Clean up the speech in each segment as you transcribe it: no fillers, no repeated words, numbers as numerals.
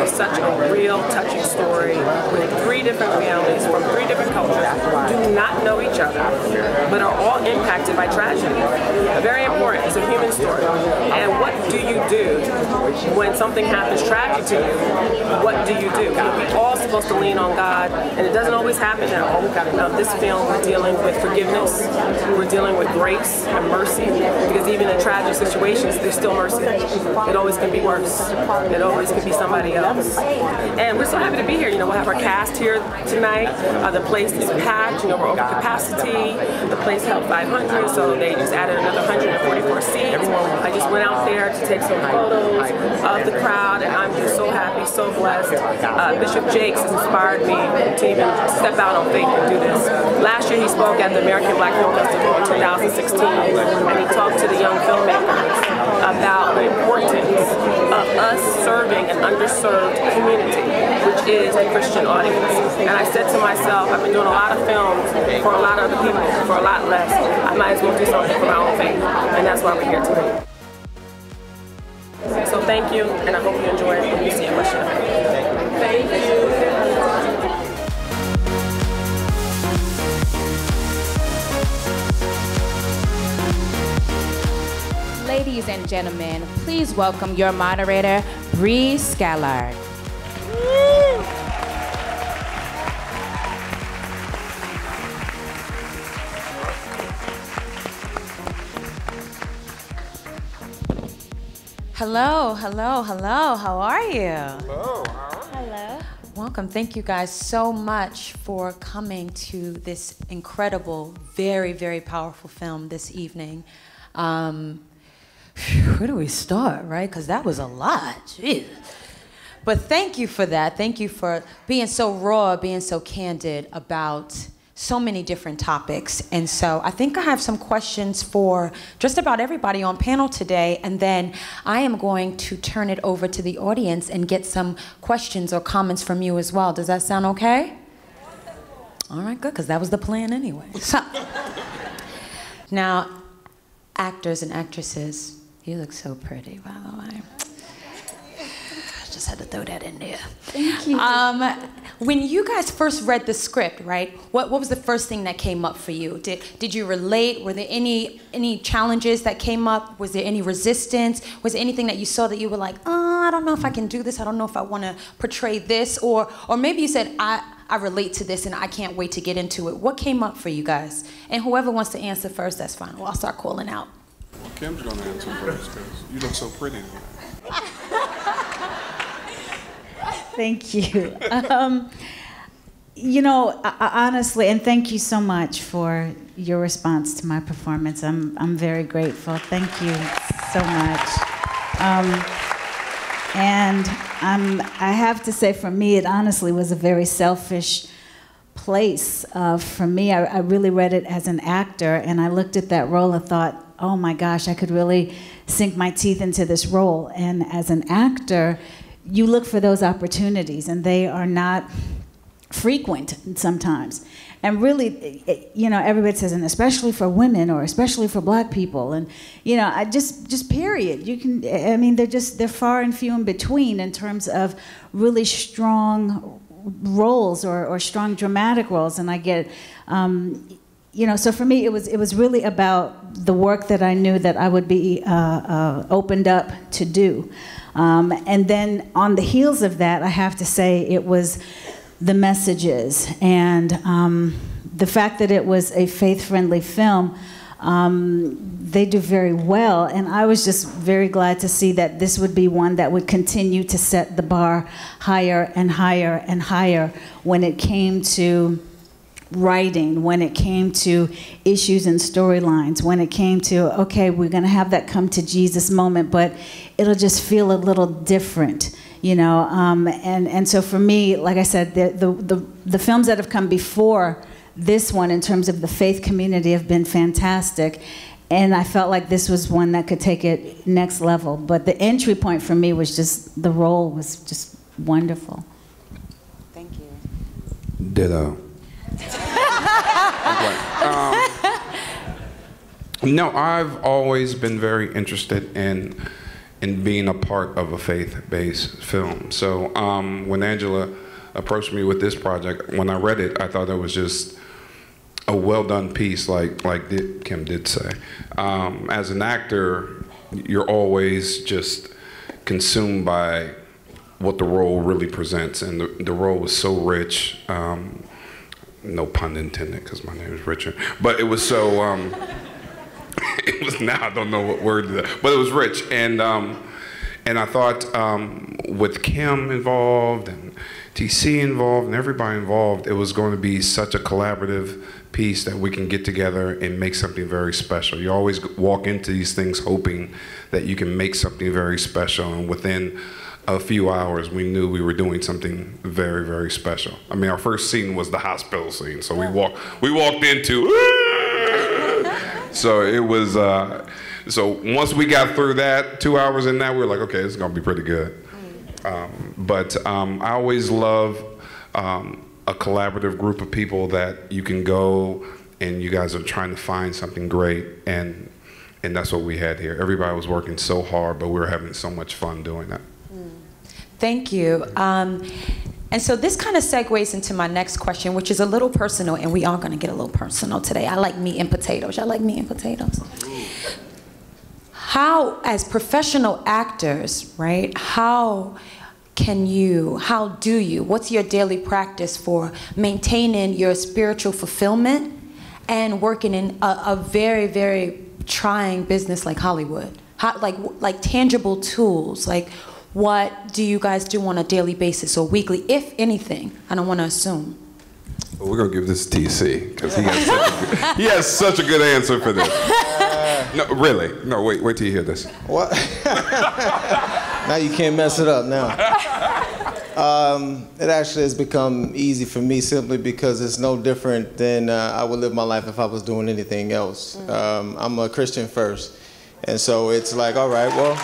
was such a real, touching story with 3 different families from 3 different cultures who do not know each other, but are all impacted by tragedy. Very important. It's a human story. And what do you do when something happens tragic to you? What do you do? We're all supposed to lean on God, and it doesn't always happen now. This film, we're dealing with forgiveness. We're dealing with grace and mercy, because even in tragic situations, there's still mercy. It always can be worse. It always can be somebody else. And we're so happy to be here. We'll have our cast here tonight. The place is packed. We're over capacity. The place held 500, so they just added another 144 seats. I just went out there to take some photos of the crowd, and I'm just so happy, so blessed. Bishop Jakes has inspired me to even step out on faith and do this. Last year he spoke at the American Black Film Festival in 2016, and he talked to the young filmmakers about the importance of us serving an underserved community, which is the Christian audience. And I said to myself, I've been doing a lot of films for a lot of other people, for a lot less. I might as well do something for my own faith, and that's why we're here today. So thank you, and I hope you enjoy it when you see a question. Thank you. Ladies and gentlemen, please welcome your moderator, Bree Scallard. Hello, hello, hello. How are you? Hello. Hello. Welcome. Thank you guys so much for coming to this incredible, very, very powerful film this evening. Where do we start, right? Because that was a lot. Jeez. But thank you for that. Thank you for being so raw, being so candid about so many different topics. And so I think I have some questions for just about everybody on panel today. And then I am going to turn it over to the audience and get some questions or comments from you as well. Does that sound okay? All right, good, because that was the plan anyway. So, now, actors and actresses, you look so pretty, by the way. Just had to throw that in there. Thank you. When you guys first read the script, right, what was the first thing that came up for you? Did you relate? Were there any challenges that came up? Was there any resistance? Was there anything that you saw that you were like, oh, I don't know if I can do this. I don't know if I want to portray this. Or maybe you said, I relate to this and I can't wait to get into it. What came up for you guys? And whoever wants to answer first, that's fine. Well, I'll start calling out. Kim's gonna answer first because you look so pretty tonight. Thank you. Honestly, and thank you so much for your response to my performance. I'm very grateful. Thank you so much. And I have to say, for me, it honestly was a very selfish place. For me, I really read it as an actor, and I looked at that role and thought, oh my gosh, I could really sink my teeth into this role. And as an actor, you look for those opportunities, and they are not frequent sometimes. And really, everybody says, and especially for women, or especially for black people, and I just period. They're far and few in between in terms of really strong roles or strong dramatic roles. And I get, so for me, it was really about the work that I knew that I would be opened up to do. And then on the heels of that, I have to say it was the messages and the fact that it was a faith-friendly film. They do very well, and I was just very glad to see that this would be one that would continue to set the bar higher and higher and higher when it came to writing, when it came to issues and storylines, when it came to, okay, we're going to have that come to Jesus moment, but it'll just feel a little different, and so for me, like I said, the films that have come before this one in terms of the faith community have been fantastic, and I felt like this was one that could take it next level. But the entry point for me was just, the role was just wonderful. Thank you. Ditto. No, I've always been very interested in in being a part of a faith-based film. So when Angela approached me with this project, when I read it, I thought it was just a well-done piece, like Kim did say. As an actor, you're always just consumed by what the role really presents, and the role was so rich. No pun intended, because my name is Richard, but it was so. It was, now I don't know what word, but it was rich, and I thought with Kim involved and TC involved and everybody involved, it was going to be such a collaborative piece that we can get together and make something very special. You always walk into these things hoping that you can make something very special, and within a few hours we knew we were doing something very, very special. I mean, our first scene was the hospital scene, so we walked into. So it was. So once we got through that, 2 hours in that, we were like, okay, this is gonna be pretty good. But I always love a collaborative group of people that you can go and you guys are trying to find something great, and that's what we had here. Everybody was working so hard, but we were having so much fun doing that. Thank you. And so this kind of segues into my next question, which is a little personal, and we are going to get a little personal today. I like meat and potatoes. Y'all like meat and potatoes? How, as professional actors, right, what's your daily practice for maintaining your spiritual fulfillment and working in a very, very trying business like Hollywood? Like tangible tools, like what do you guys do on a daily basis or weekly, if anything? I don't want to assume. Well, we're going to give this to TC, because he has such a good answer for this. No, really. No, wait till you hear this. What? Now you can't mess it up now. It actually has become easy for me simply because it's no different than I would live my life if I was doing anything else. I'm a Christian first. And so it's like, all right, well,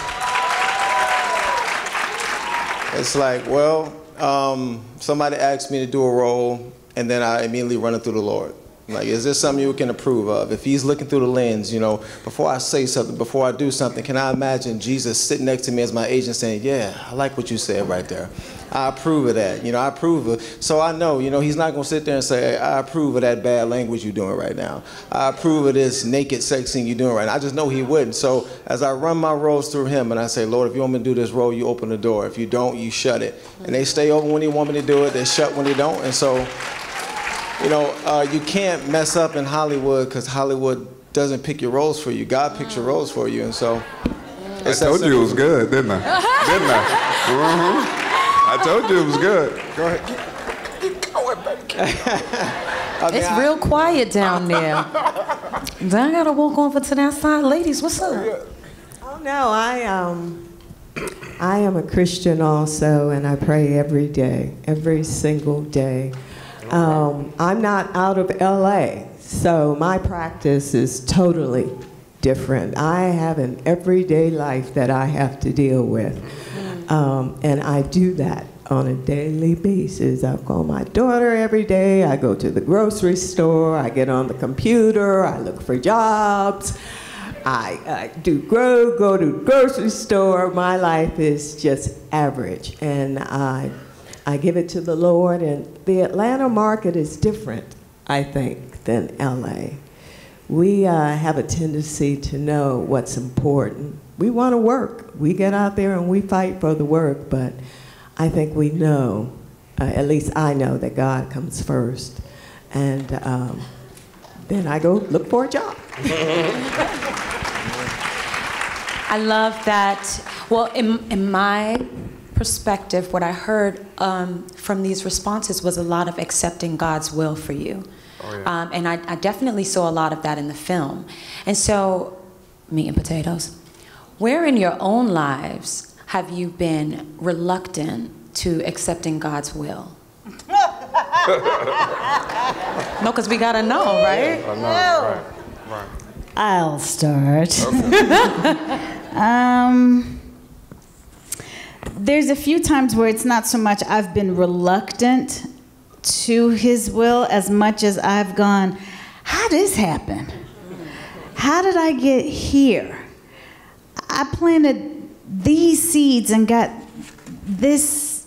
somebody asked me to do a role, and then I immediately run it through the Lord. Like, is this something you can approve of? If he's looking through the lens, you know, before I say something, before I do something, can I imagine Jesus sitting next to me as my agent saying, yeah, I like what you said right there. I approve of that. You know, I approve of it. So I know, you know, he's not going to sit there and say, I approve of that bad language you're doing right now. I approve of this naked sex scene you're doing right now. I just know he wouldn't. So as I run my roles through him and I say, Lord, if you want me to do this role, you open the door. If you don't, you shut it. And they stay open when you want me to do it. They shut when they don't. And so, you know, you can't mess up in Hollywood because Hollywood doesn't pick your roles for you. God picks your roles for you. And so I told you it was good, didn't I? Didn't I? I told you it was good. Go ahead. Keep going, baby. It's real quiet down there. Then I gotta walk over to that side. Ladies, what's up? Oh no, I am a Christian also, and I pray every day, every single day. I'm not out of LA, so my practice is totally different. I have an everyday life that I have to deal with. And I do that on a daily basis. I call my daughter every day. I go to the grocery store. I get on the computer. I look for jobs. I go to the grocery store. My life is just average. And I give it to the Lord. And the Atlanta market is different, I think, than LA. We have a tendency to know what's important. We want to work. We get out there and we fight for the work, but I think we know, at least I know, that God comes first. And then I go look for a job. I love that. Well, in my perspective, what I heard from these responses was a lot of accepting God's will for you. Oh, yeah. And I definitely saw a lot of that in the film. And so, meat and potatoes. Where in your own lives have you been reluctant to accepting God's will? No, because we gotta know, right? I know, right. I'll start. Okay. There's a few times where it's not so much I've been reluctant to his will as much as I've gone, how did this happen? How did I get here? I planted these seeds and got this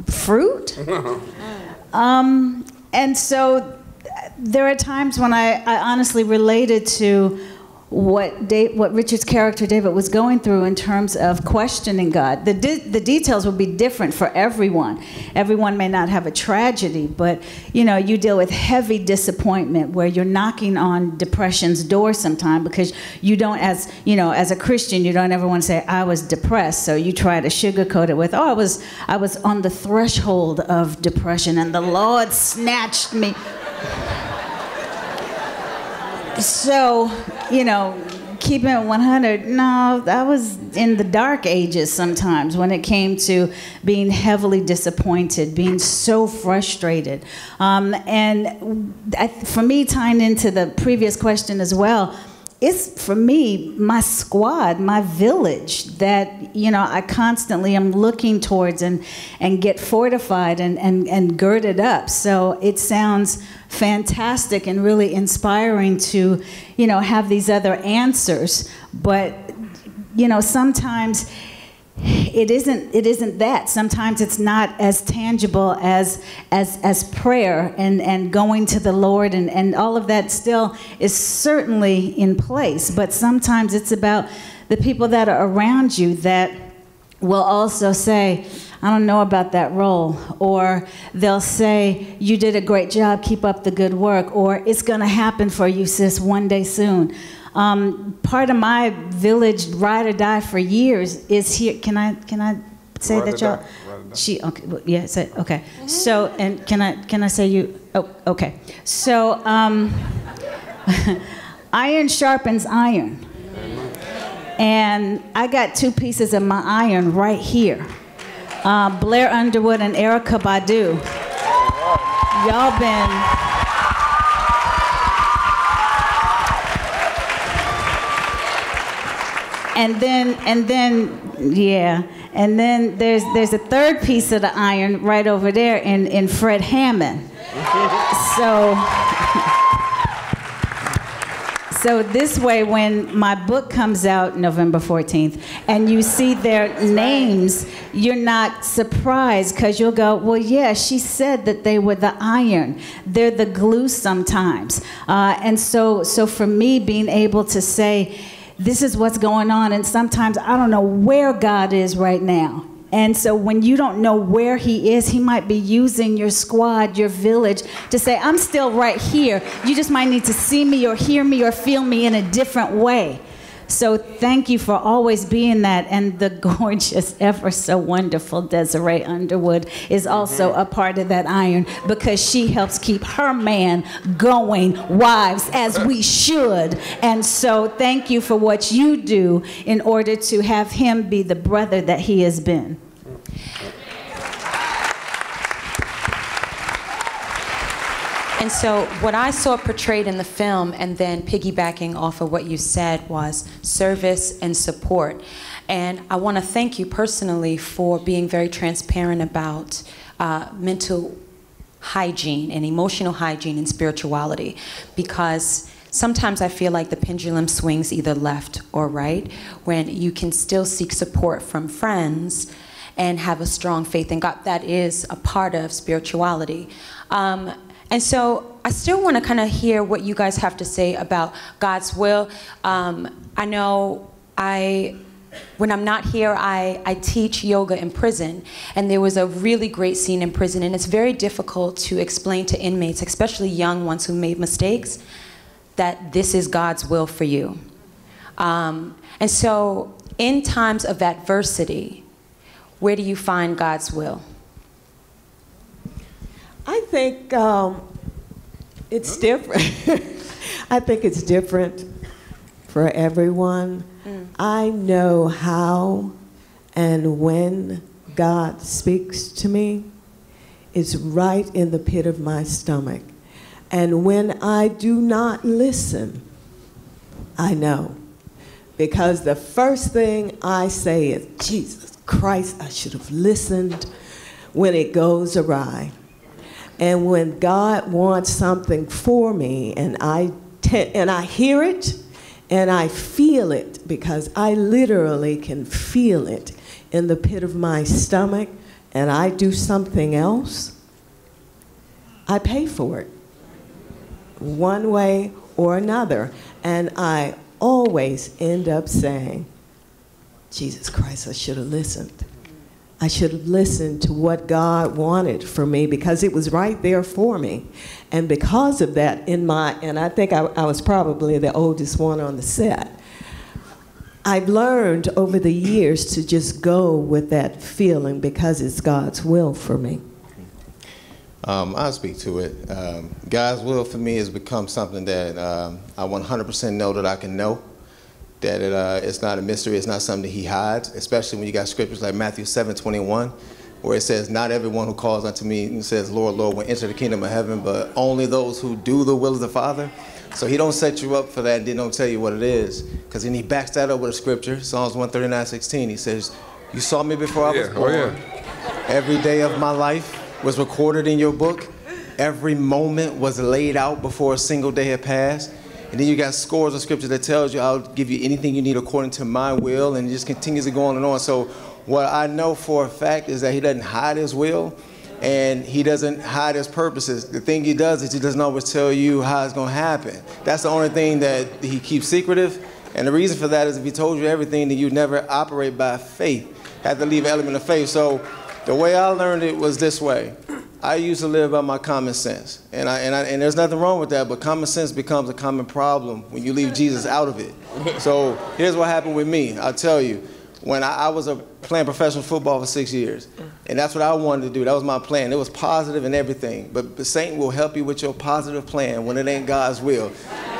fruit. And so there are times when I honestly related to what Richard's character David was going through in terms of questioning God. The details will be different for everyone. Everyone may not have a tragedy, but you deal with heavy disappointment where you're knocking on depression's door sometime, because you don't, as a Christian, you don't ever want to say, I was depressed, so you try to sugarcoat it with, I was on the threshold of depression and the Lord snatched me. So, keeping it 100, no, I was in the dark ages sometimes when it came to being heavily disappointed, being so frustrated. For me, tying into the previous question as well, it's, for me, my squad, my village that, I constantly am looking towards and get fortified and girded up. So it sounds fantastic and really inspiring to, have these other answers. But, sometimes it isn't that. Sometimes it's not as tangible as prayer and going to the Lord, and all of that still is certainly in place. But sometimes it's about the people that are around you that will also say, I don't know about that role, or they'll say, you did a great job, keep up the good work, or it's going to happen for you, sis, one day soon. Part of my village ride or die for years is here. Can I say Ride that, y'all? Okay. Well, yeah. Say okay. So, and can I say you? Oh, okay. So, iron sharpens iron, and I got two pieces of my iron right here. Blair Underwood and Erykah Badu. Y'all been. And then there's a third piece of the iron right over there in Fred Hammond. So this way, when my book comes out November 14th, and you see their names, you're not surprised, because you'll go, well, yeah, she said that they were the iron. They're the glue sometimes. And so for me, being able to say, this is what's going on, and sometimes I don't know where God is right now. And so when you don't know where he is, he might be using your squad, your village, to say, I'm still right here. You just might need to see me or hear me or feel me in a different way. So thank you for always being that. And the gorgeous, ever so wonderful Desiree Underwood is also a part of that iron, because she helps keep her man going, wives, as we should. And so thank you for what you do in order to have him be the brother that he has been. And so what I saw portrayed in the film, and then piggybacking off of what you said, was service and support. And I want to thank you personally for being very transparent about mental hygiene and emotional hygiene and spirituality, because sometimes I feel like the pendulum swings either left or right, when you can still seek support from friends and have a strong faith in God. That is a part of spirituality. And so I still want to kind of hear what you guys have to say about God's will. I know when I'm not here, I teach yoga in prison, and there was a really great scene in prison, and it's very difficult to explain to inmates, especially young ones who made mistakes, that this is God's will for you. And so in times of adversity, where do you find God's will? I think it's different. I think it's different for everyone. I know how and when God speaks to me. It's right in the pit of my stomach. And when I do not listen, I know. Because the first thing I say is, Jesus Christ, I should have listened, when it goes awry. And when God wants something for me, and I hear it, And I feel it because I literally can feel it in the pit of my stomach, and I do something else, I pay for it one way or another. And I always end up saying, Jesus Christ, I should have listened. I should have listened to what God wanted for me, because it was right there for me. And because of that, and I think I was probably the oldest one on the set, I've learned over the years to just go with that feeling because it's God's will for me. I'll speak to it. God's will for me has become something that I 100% know that I can know. That it's not a mystery, it's not something that he hides, especially when you got scriptures like Matthew 7:21, where it says, not everyone who calls unto me and says, Lord, Lord, will enter the kingdom of heaven, but only those who do the will of the Father. So he don't set you up for that and then don't tell you what it is, because then he backs that up with a scripture, Psalms 139:16. He says, you saw me before I was born. Every day of my life was recorded in your book. Every moment was laid out before a single day had passed. And then you got scores of scripture that tells you, I'll give you anything you need according to my will, and it just continues to go on and on. So what I know for a fact is that he doesn't hide his will, and he doesn't hide his purposes. The thing he does is he doesn't always tell you how it's going to happen. That's the only thing that he keeps secretive. And the reason for that is if he told you everything, then you'd never operate by faith. Have to leave an element of faith. So the way I learned it was this way. I used to live by my common sense, and there's nothing wrong with that, but common sense becomes a common problem when you leave Jesus out of it. So here's what happened with me. I'll tell you, when I was playing professional football for 6 years, and that's what I wanted to do. That was my plan. It was positive and everything, but Satan will help you with your positive plan when it ain't God's will.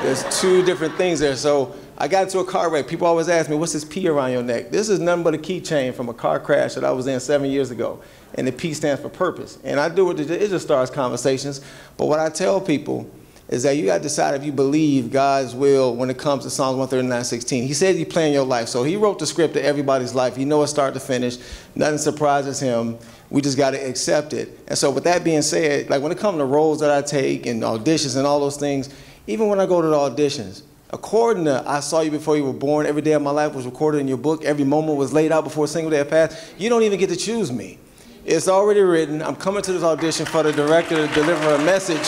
There's two different things there. So I got into a car wreck. People always ask me, what's this P around your neck? This is nothing but a keychain from a car crash that I was in 7 years ago. And the P stands for purpose. And I do it just starts conversations. But what I tell people is that you got to decide if you believe God's will when it comes to Psalms 139:16. He said he planned your life. So he wrote the script to everybody's life. He knows it start to finish. Nothing surprises him. We just got to accept it. And so with that being said, like when it comes to roles that I take and auditions and all those things, even when I go to the auditions, according to I saw you before you were born, every day of my life was recorded in your book, every moment was laid out before a single day had passed, you don't even get to choose me. It's already written. I'm coming to this audition for the director to deliver a message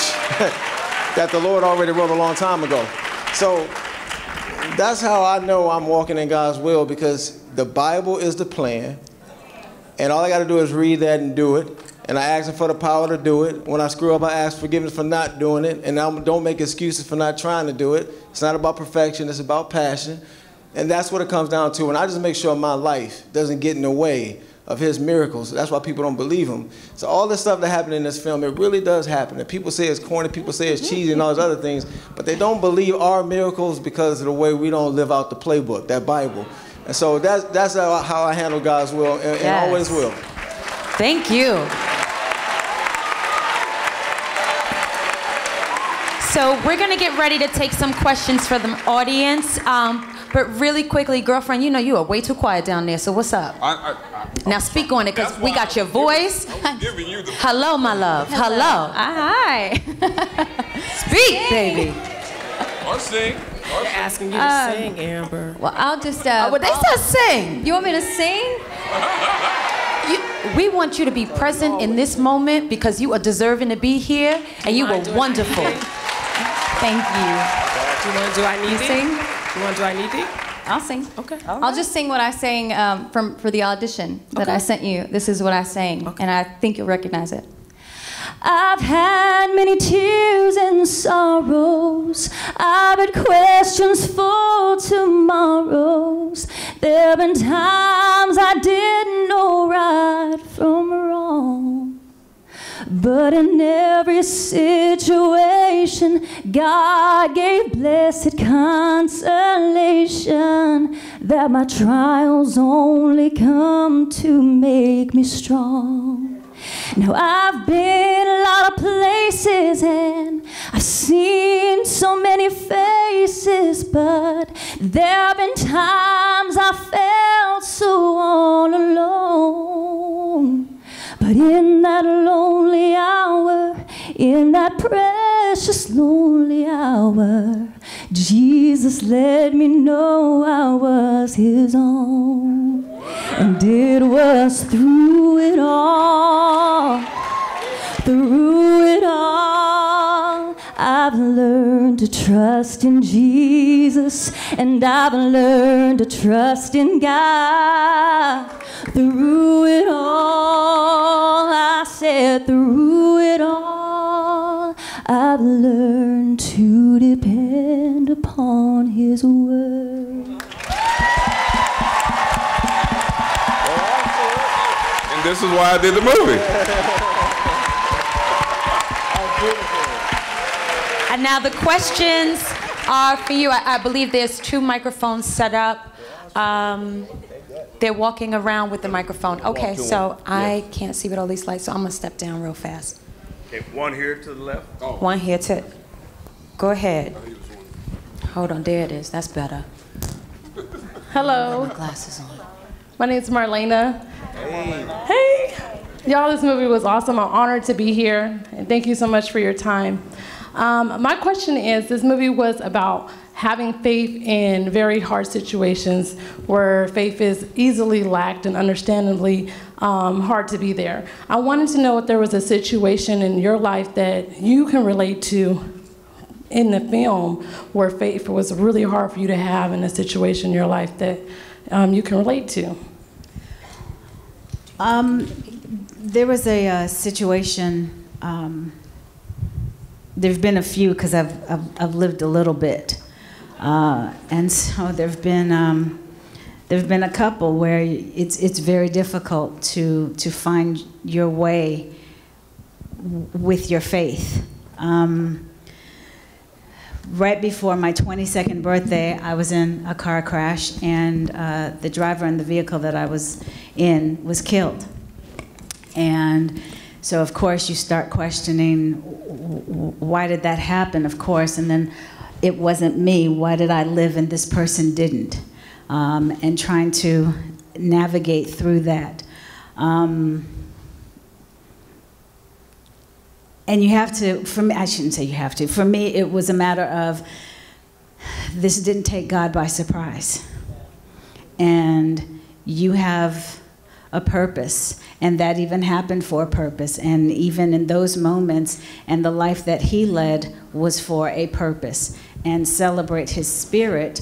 that the Lord already wrote a long time ago. So that's how I know I'm walking in God's will, because the Bible is the plan, and all I got to do is read that and do it. And I ask him for the power to do it. When I screw up, I ask forgiveness for not doing it, and I don't make excuses for not trying to do it. It's not about perfection. It's about passion. And that's what it comes down to. And I just make sure my life doesn't get in the way of his miracles. That's why people don't believe him. So all this stuff that happened in this film, it really does happen. And people say it's corny, people say it's cheesy and all those other things, but they don't believe our miracles because of the way we don't live out the playbook, that Bible. And so that's how I handle God's will, and always will. Thank you. So we're gonna get ready to take some questions from the audience. But really quickly, girlfriend, you know you are way too quiet down there, so what's up? Now speak on it, because we got your voice. Hello, my love. Hello. Hi. Speak, baby. Or sing. They're asking you to sing, Amber. Well, I'll just... Well, they said sing. You want me to sing? We want you to be present in this moment because you are deserving to be here, and you were wonderful. Thank you. Do you want to do I Need You Thee? sing? You want to do I Need Thee? I'll sing. Okay. I'll just sing what I sang for the audition that I sent you. This is what I sang, and I think you'll recognize it. I've had many tears and sorrows. I've had questions for tomorrows. There have been times I didn't know right from wrong. But in every situation, God gave blessed consolation that my trials only come to make me strong. Now I've been a lot of places and I've seen so many faces, but there have been times I felt so all alone. But in that lonely hour, in that prayer, precious lonely hour, Jesus let me know I was his own. And it was through it all, I've learned to trust in Jesus, and I've learned to trust in God. Through it all, I said through it all, I've learned to depend upon his word. And this is why I did the movie. And now the questions are for you. I believe there's 2 microphones set up. They're walking around with the microphone. Okay, so I can't see with all these lights, so I'm gonna step down real fast. Okay, one here to the left. Oh. One here to, go ahead. Hold on, there it is, that's better. Hello. My glasses on. My name's Marlena. Hey. Y'all, this movie was awesome. I'm honored to be here, and thank you so much for your time. My question is, this movie was about having faith in very hard situations where faith is easily lacked and understandably hard to be there. I wanted to know if there was a situation in your life that you can relate to in the film where faith was really hard for you to have in a situation in your life that you can relate to. There was a situation. There've been a few because I've lived a little bit, and so there've been a couple where it's very difficult to find your way with your faith. Right before my 22nd birthday, I was in a car crash, and the driver in the vehicle that I was in was killed. And so, of course, you start questioning, why did that happen, of course, and then it wasn't me. Why did I live and this person didn't? And trying to navigate through that. And you have to, for me, I shouldn't say you have to. For me, it was a matter of, this didn't take God by surprise. And you have a purpose, and that even happened for a purpose. And even in those moments, and the life that he led was for a purpose. And celebrate his spirit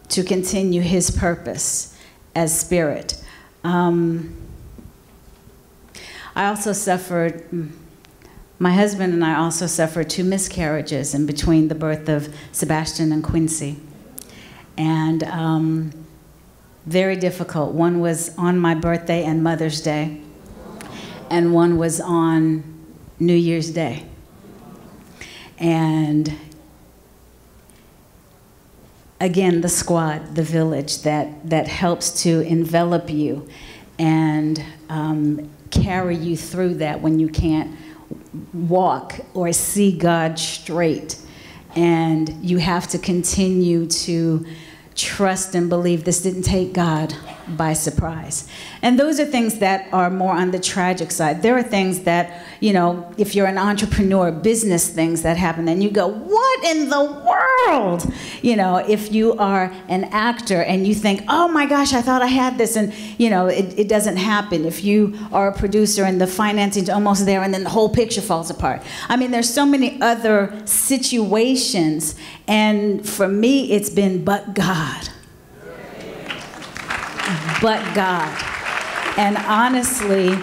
to continue his purpose as spirit. I also suffered, my husband and I also suffered 2 miscarriages in between the birth of Sebastian and Quincy. And very difficult. One was on my birthday and Mother's Day, and one was on New Year's Day. And again, the squad, the village that helps to envelop you and carry you through that when you can't walk or see God straight. And you have to continue to trust and believe this didn't take God by surprise. And those are things that are more on the tragic side. There are things that, you know, if you're an entrepreneur, business things that happen, and you go, what in the world? You know, if you are an actor and you think, oh my gosh, I thought I had this, and you know, it doesn't happen. If you are a producer and the financing's almost there and then the whole picture falls apart. I mean, there's so many other situations, and for me, it's been but God. But God. And honestly,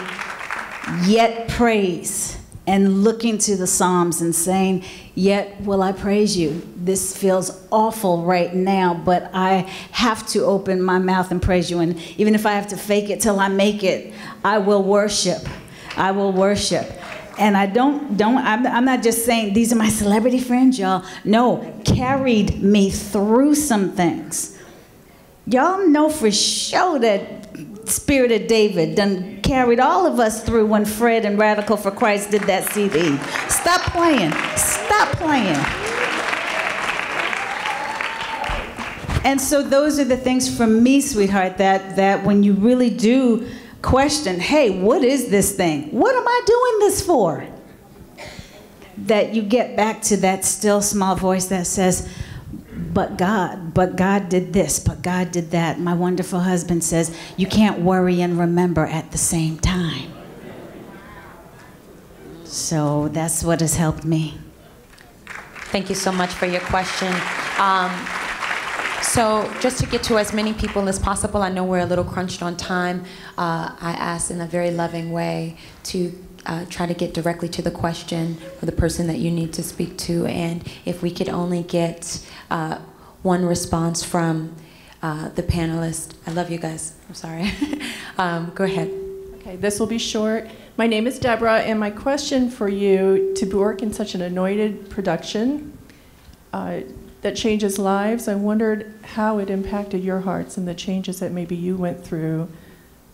yet praise, and looking to the Psalms and saying, yet will I praise you. This feels awful right now, but I have to open my mouth and praise you. And even if I have to fake it till I make it, I will worship. I will worship. And I'm not just saying these are my celebrity friends, y'all. No, carried me through some things. Y'all know for sure that Spirit of David done carried all of us through when Fred and Radical for Christ did that CD. Stop playing. Stop playing. And so those are the things for me, sweetheart, that when you really do question, hey, what is this thing? What am I doing this for? that you get back to that still small voice that says, but God did this, but God did that. My wonderful husband says, you can't worry and remember at the same time. So that's what has helped me. Thank you so much for your question. So just to get to as many people as possible, I know we're a little crunched on time. I asked in a very loving way to try to get directly to the question for the person that you need to speak to. And if we could only get one response from the panelists. I love you guys. I'm sorry. Go ahead. Okay, this will be short. My name is Deborah, and my question for you, to work in such an anointed production that changes lives, I wondered how it impacted your hearts and the changes that maybe you went through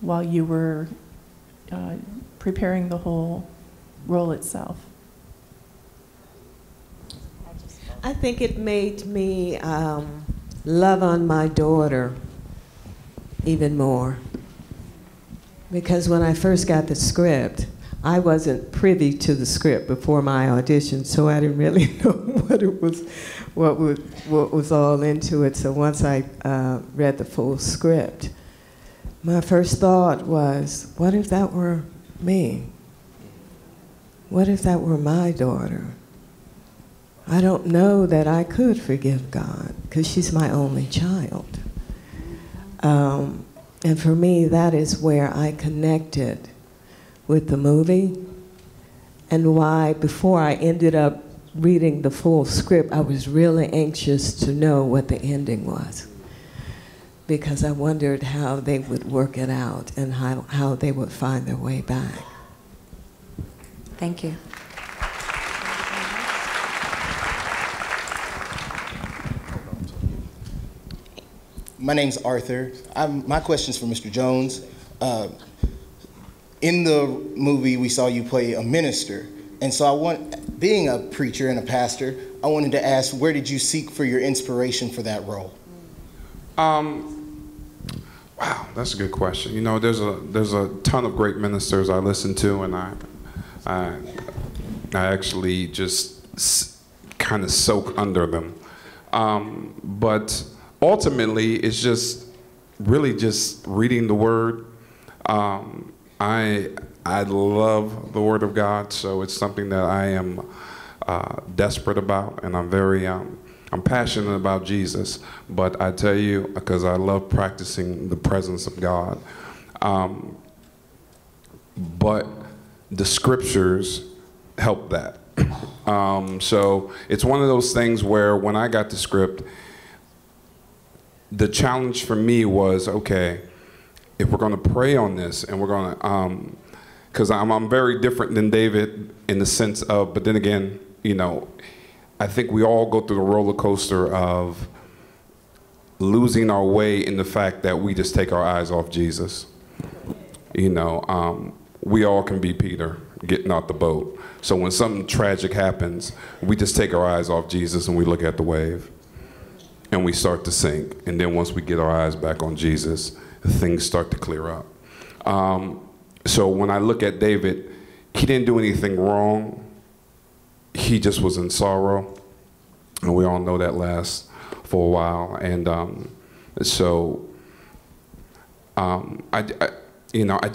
while you were preparing the whole role itself. I think it made me love on my daughter even more. Because when I first got the script, I wasn't privy to the script before my audition, so I didn't really know what was all into it. So once I read the full script, my first thought was, what if that were me? What if that were my daughter? I don't know that I could forgive God, because she's my only child. And for me, that is where I connected with the movie, and why before I ended up reading the full script, I was really anxious to know what the ending was, because I wondered how they would work it out and how they would find their way back. Thank you. My name's Arthur. My question's for Mr. Jones. In the movie, we saw you play a minister. And so being a preacher and a pastor, I wanted to ask, where did you seek for your inspiration for that role? Wow, that's a good question. You know, there's a ton of great ministers I listen to, and I actually just kind of soak under them. But ultimately, it's just really just reading the Word. I love the Word of God, so it's something that I am desperate about, and I'm very I'm passionate about Jesus. But I tell you, because I love practicing the presence of God. But the scriptures help that. So it's one of those things where when I got the script, the challenge for me was, okay, if we're going to pray on this, and we're going to, because I'm very different than David in the sense of, but then again, you know, I think we all go through the roller coaster of losing our way in the fact that we just take our eyes off Jesus. You know, we all can be Peter getting out the boat. So when something tragic happens, we just take our eyes off Jesus and we look at the wave. And we start to sink. And then once we get our eyes back on Jesus, things start to clear up. So when I look at David, he didn't do anything wrong. He just was in sorrow. And we all know that lasts for a while. And you know, I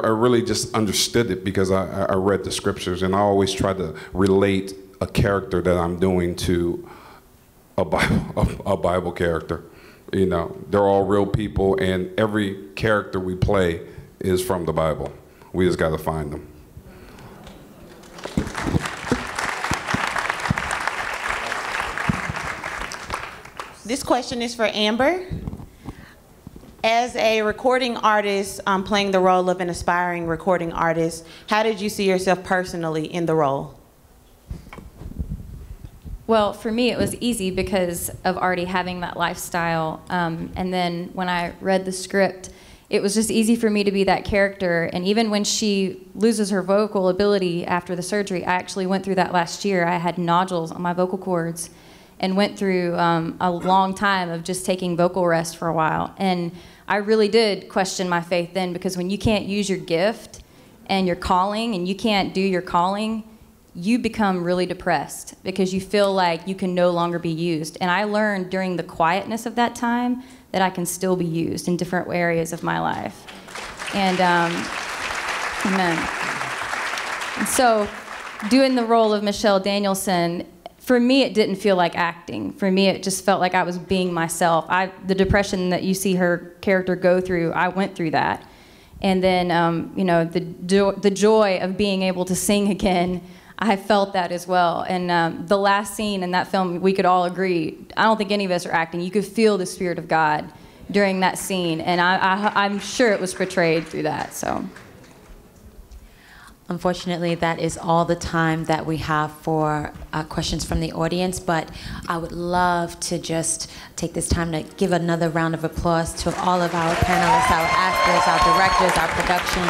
really just understood it because I read the scriptures, and I always try to relate a character that I'm doing to a Bible character. You know, they're all real people, and every character we play is from the Bible. We just got to find them. This question is for Amber. As a recording artist, playing the role of an aspiring recording artist, how did you see yourself personally in the role? Well, for me, it was easy because of already having that lifestyle. And then when I read the script, it was just easy for me to be that character. And even when she loses her vocal ability after the surgery, I actually went through that last year. I had nodules on my vocal cords and went through a long time of just taking vocal rest for a while. And I really did question my faith then, because when you can't use your gift and your calling, and you can't do your calling, you become really depressed because you feel like you can no longer be used. And I learned during the quietness of that time that I can still be used in different areas of my life. And amen. And so doing the role of Michelle Danielson, for me, it didn't feel like acting. For me, it just felt like I was being myself. The depression that you see her character go through, I went through that. And then, you know, the joy of being able to sing again, I felt that as well. And the last scene in that film, we could all agree, I don't think any of us are acting. You could feel the Spirit of God during that scene. And I'm sure it was portrayed through that, so. Unfortunately, that is all the time that we have for questions from the audience, but I would love to just take this time to give another round of applause to all of our panelists, our actors, our directors, our production.